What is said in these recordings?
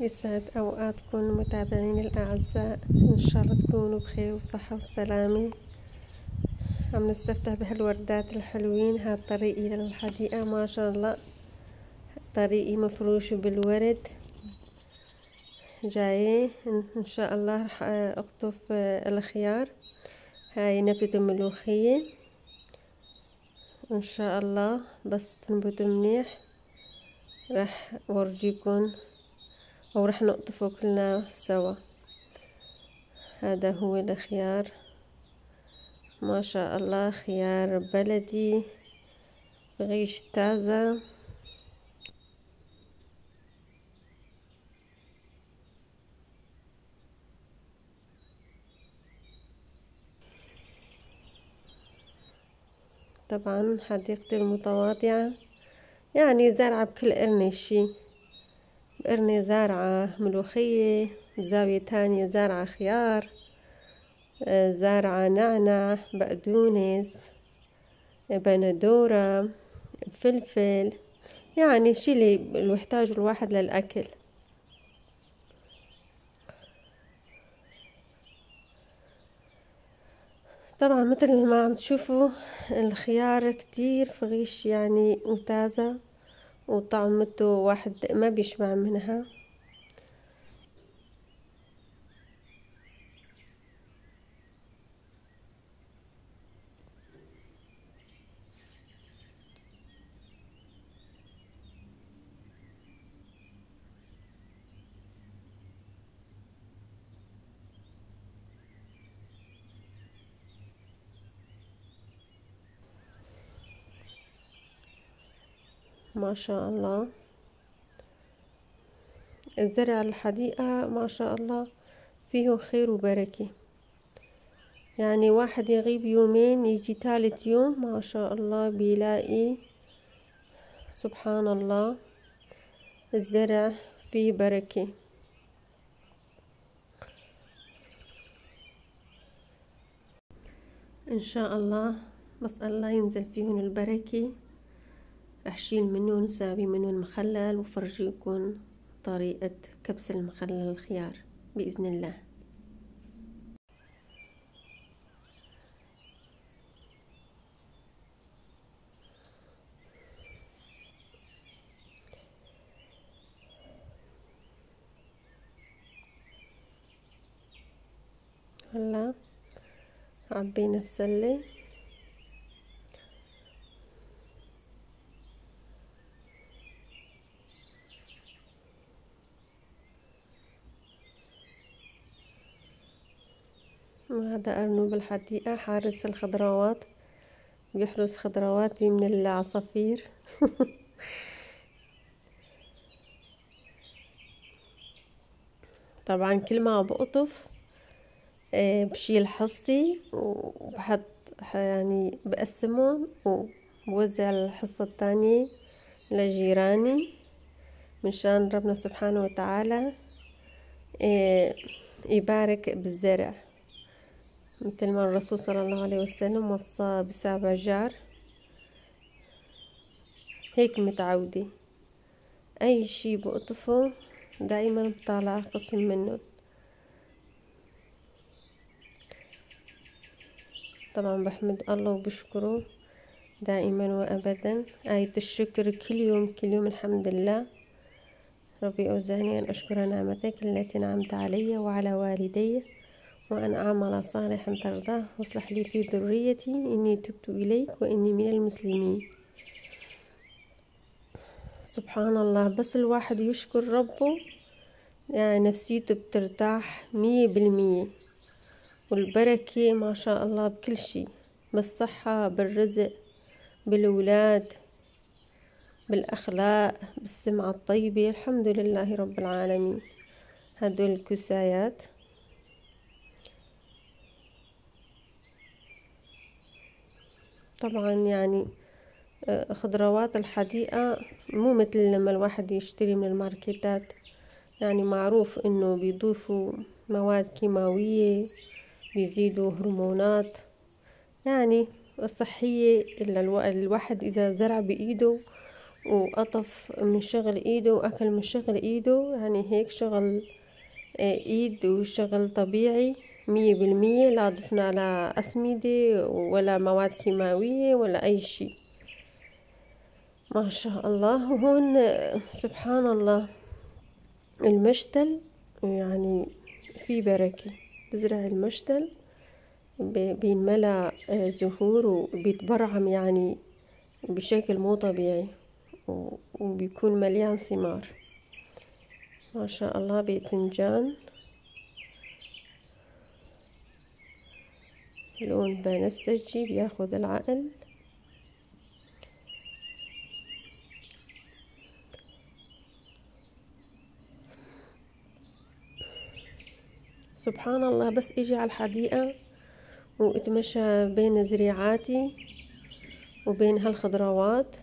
يسعد أوقاتكم متابعيني الأعزاء، إن شاء الله تكونوا بخير وصحة والسلامة. عم نستفتح بهالوردات الحلوين. هاد طريقي للحديقة، ما شاء الله طريقي مفروش بالورد. جاي إن شاء الله رح أقطف الخيار. هاي نبتة ملوخية إن شاء الله، بس تنبت منيح رح أورجيكم أو رح نقطفه كلنا سوا. هذا هو الخيار، ما شاء الله خيار بلدي فريش تازة. طبعا حديقتي المتواضعة، يعني زارعة بكل قرنة شي. بقرنة زارعة ملوخية، بزاوية تانية زارعة خيار، زارعة نعناع، بقدونس، بندورة، فلفل، يعني شي اللي يحتاجه الواحد للأكل. طبعا مثل ما عم تشوفوا الخيار كتير فريش يعني وتازة، وطعمته واحد ما بيشبع منها. ما شاء الله الزرع الحديقة ما شاء الله فيه خير وبركة. يعني واحد يغيب يومين يجي ثالث يوم ما شاء الله بيلاقي سبحان الله الزرع فيه بركة. إن شاء الله بس الله ينزل فيهن البركة رح شيل منهم وساوي منهم مخلل وفرجيكم طريقة كبس المخلل الخيار بإذن الله. هلا عبينا السلة، وهذا أرنوب الحديقة حارس الخضروات، بيحرس خضرواتي من العصافير. طبعا كل ما بقطف بشيل حصتي وبحط يعني بقسمهم وبوزع الحصة التانية لجيراني مشان ربنا سبحانه وتعالى يبارك بالزرع، مثل ما الرسول صلى الله عليه وسلم وصى بسابع جار. هيك متعودة أي شي بقطفه دائما بطالع قسم منه. طبعا بحمد الله وبشكره دائما وأبدا. آية الشكر كل يوم كل يوم. الحمد لله ربي أوزعني أن أشكر نعمتك التي نعمت علي وعلى والدي، وأن أعمل صالحا ترضاه، واصلح لي في ذريتي إني تبت إليك وإني من المسلمين. سبحان الله، بس الواحد يشكر ربه يعني نفسيته بترتاح 100%، والبركة ما شاء الله بكل شي، بالصحة، بالرزق، بالأولاد، بالأخلاق، بالسمعة الطيبة. الحمد لله رب العالمين. هدول الكسايات طبعا يعني خضروات الحديقة مو مثل لما الواحد يشتري من الماركتات، يعني معروف انه بيضيفوا مواد كيماوية، بيزيدوا هرمونات يعني صحية. إلا الواحد إذا زرع بإيده وقطف من شغل ايده واكل من شغل ايده، يعني هيك شغل ايد وشغل طبيعي 100%. لا ضفنا لا اسمدة ولا مواد كيماوية ولا اي شي، ما شاء الله. وهون سبحان الله المشتل يعني في بركة. تزرع المشتل بينملأ زهور وبيتبرعم يعني بشكل مو طبيعي، وبيكون مليان ثمار ما شاء الله. باذنجان لون بنفسجي بياخد العقل. سبحان الله، بس اجي على الحديقة واتمشى بين زريعاتي وبين هالخضروات،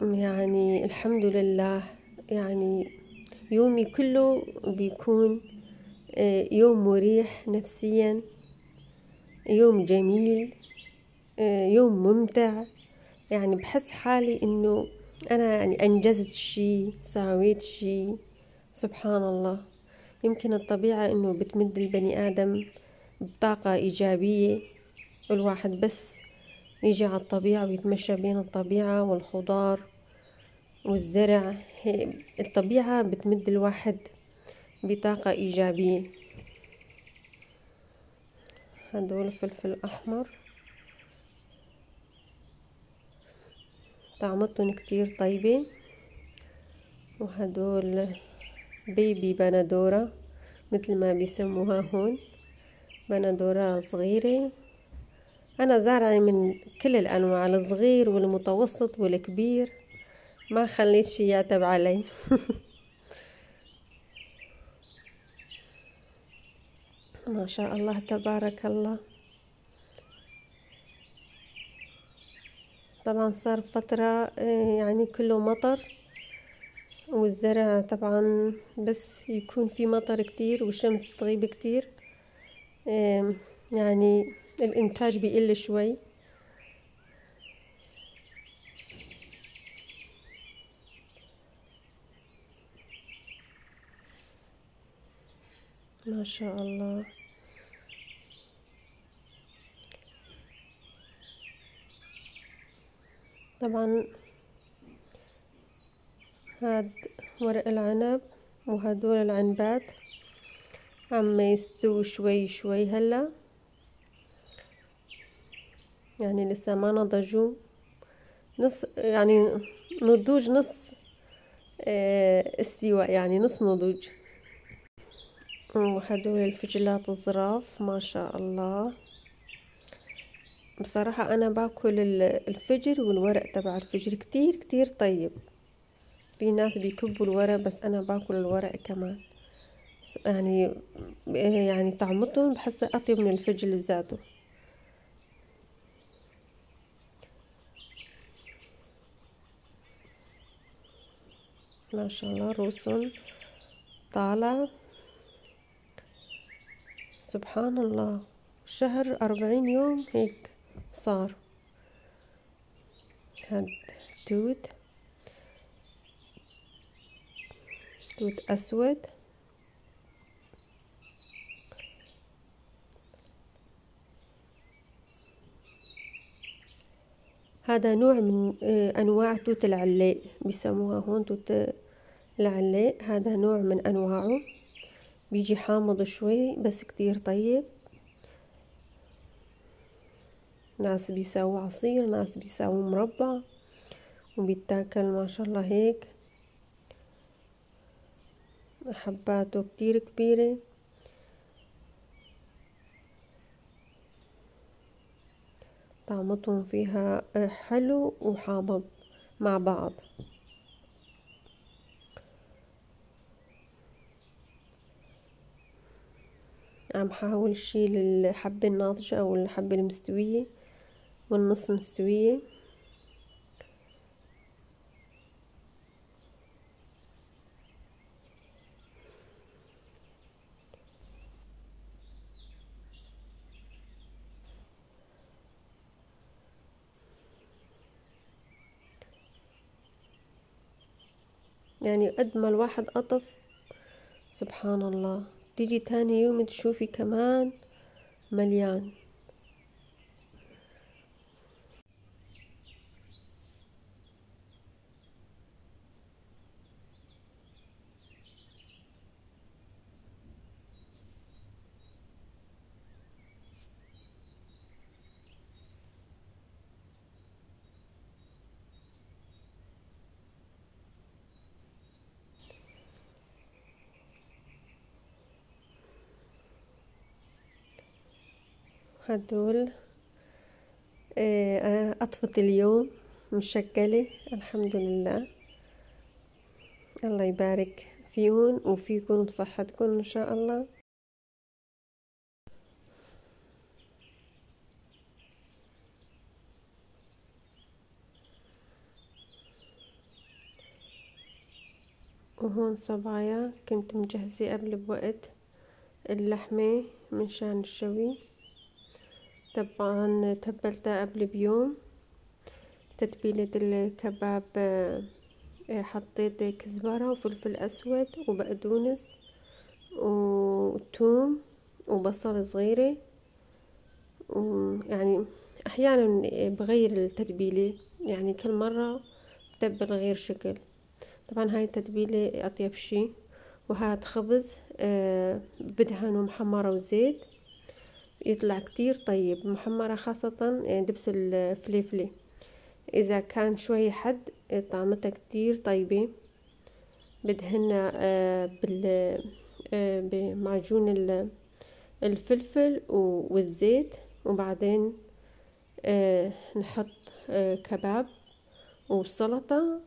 يعني الحمد لله، يعني يومي كله بيكون يوم مريح نفسيا، يوم جميل، يوم ممتع. يعني بحس حالي انه انا يعني انجزت شي، سويت شي. سبحان الله. يمكن الطبيعة انه بتمد البني ادم بطاقة ايجابية. الواحد بس يجي على الطبيعة ويتمشى بين الطبيعة والخضار والزرع، الطبيعة بتمد الواحد بطاقة ايجابية. هدول فلفل احمر طعمتهم كتير طيبة. وهدول بيبي بندورة مثل ما بيسموها هون، بندورة صغيرة. أنا زارعة من كل الأنواع، الصغير والمتوسط والكبير، ما خليت شي يعتب علي. ما شاء الله تبارك الله. طبعا صار فترة يعني كله مطر، والزرع طبعا بس يكون في مطر كتير والشمس تغيب كتير يعني الإنتاج بيقل شوي. ما شاء الله. طبعا هاد ورق العنب وهدول العنبات عم يستووا شوي شوي هلا، يعني لسه ما نضجوا، نص يعني نضوج، نص استواء، يعني نص نضوج. وهدول الفجلات الظراف ما شاء الله. بصراحة أنا باكل الفجل والورق تبع الفجل كتير كتير طيب. في ناس بيكبوا الورق بس أنا باكل الورق كمان، يعني طعمتهم بحسها أطيب من الفجل بذاته. ما شاء الله روسهم طالع. سبحان الله، شهر 40 يوم هيك صار. هاد توت، توت أسود. هذا نوع من أنواع توت العلاء، بيسموها هون توت العلاء. هذا نوع من أنواعه، بيجي حامض شوي بس كتير طيب. ناس بيساووا عصير، ناس بيساووا مربى، وبيتاكل ما شاء الله هيك. حباته كتير كبيرة. طعمتهم فيها حلو وحامض مع بعض. عم حاول شيل الحبة الناضجة أو الحبة المستوية والنص مستوية. يعني قد ما الواحد قطف سبحان الله تيجي تاني يوم تشوفي كمان مليان. هدول أطفت اليوم مشكلة الحمد لله. الله يبارك فيهم وفيكم بصحتكم إن شاء الله. وهون صبايا كنت مجهزة قبل بوقت اللحمة من شان الشوي. طبعا تبلتها قبل بيوم تتبيلة الكباب. حطيت كزبرة وفلفل أسود وبقدونس وثوم وبصل صغيرة، ويعني أحيانا بغير التتبيلة، يعني كل مرة بتبل غير شكل. طبعا هاي التتبيلة أطيب شي. وهاد خبز بدهنه محمرة وزيت يطلع كتير طيب، محمرة خاصة دبس الفليفلة إذا كان شوي حد طعمتها كتير طيبة. بدهنها بمعجون الفلفل والزيت، وبعدين نحط كباب وسلطة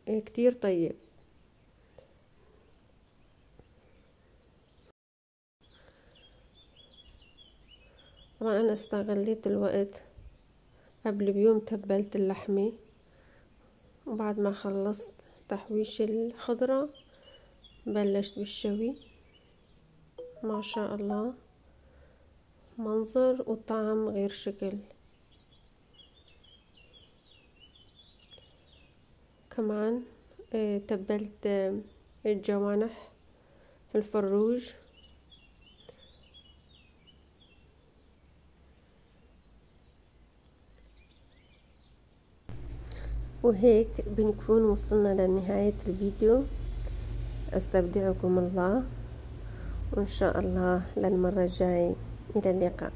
كتير طيب. طبعا أنا استغليت الوقت قبل بيوم تبلت اللحمة، وبعد ما خلصت تحويش الخضرة بلشت بالشوي. ما شاء الله منظر وطعم غير شكل. كمان تبلت الجوانح الفروج. وهيك بنكون وصلنا لنهاية الفيديو. استودعكم الله، وإن شاء الله للمرة الجاية إلى اللقاء.